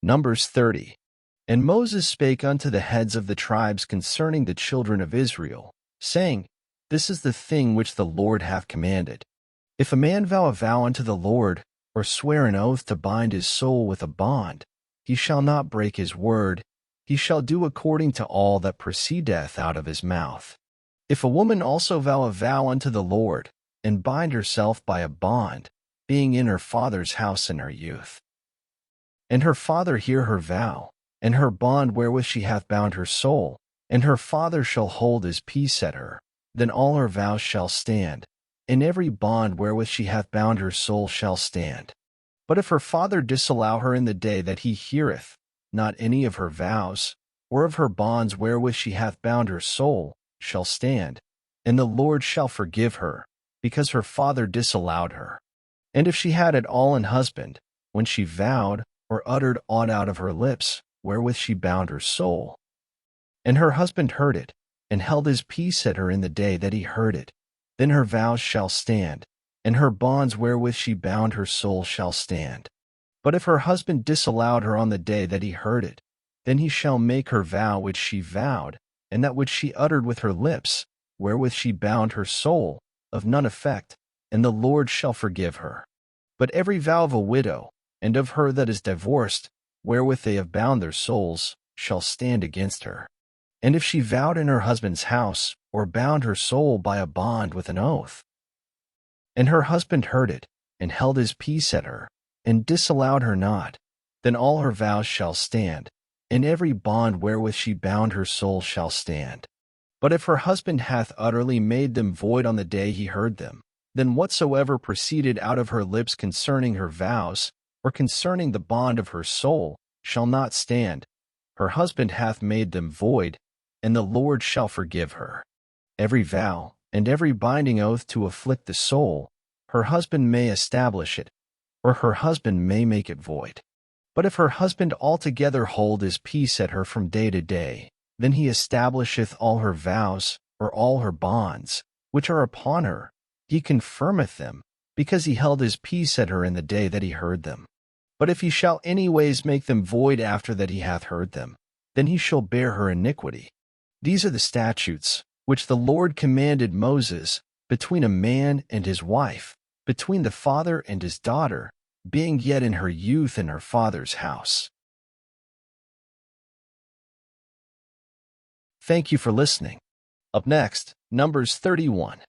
Numbers 30. And Moses spake unto the heads of the tribes concerning the children of Israel, saying, This is the thing which the Lord hath commanded. If a man vow a vow unto the Lord, or swear an oath to bind his soul with a bond, he shall not break his word, he shall do according to all that proceedeth out of his mouth. If a woman also vow a vow unto the Lord, and bind herself by a bond, being in her father's house in her youth, and her father hear her vow, and her bond wherewith she hath bound her soul, and her father shall hold his peace at her, then all her vows shall stand, and every bond wherewith she hath bound her soul shall stand. But if her father disallow her in the day that he heareth not any of her vows, or of her bonds wherewith she hath bound her soul, shall stand, and the Lord shall forgive her, because her father disallowed her. And if she had at all an husband, when she vowed, or uttered aught out of her lips, wherewith she bound her soul, and her husband heard it, and held his peace at her in the day that he heard it, then her vows shall stand, and her bonds wherewith she bound her soul shall stand. But if her husband disallowed her on the day that he heard it, then he shall make her vow which she vowed, and that which she uttered with her lips, wherewith she bound her soul, of none effect, and the Lord shall forgive her. But every vow of a widow, and of her that is divorced, wherewith they have bound their souls, shall stand against her. And if she vowed in her husband's house, or bound her soul by a bond with an oath, and her husband heard it, and held his peace at her, and disallowed her not, then all her vows shall stand, and every bond wherewith she bound her soul shall stand. But if her husband hath utterly made them void on the day he heard them, then whatsoever proceeded out of her lips concerning her vows, or concerning the bond of her soul, shall not stand. Her husband hath made them void, and the Lord shall forgive her. Every vow, and every binding oath to afflict the soul, her husband may establish it, or her husband may make it void. But if her husband altogether hold his peace at her from day to day, then he establisheth all her vows, or all her bonds, which are upon her, he confirmeth them, because he held his peace at her in the day that he heard them. But if he shall anyways make them void after that he hath heard them, then he shall bear her iniquity. These are the statutes which the Lord commanded Moses, between a man and his wife, between the father and his daughter, being yet in her youth in her father's house. Thank you for listening. Up next, Numbers 31.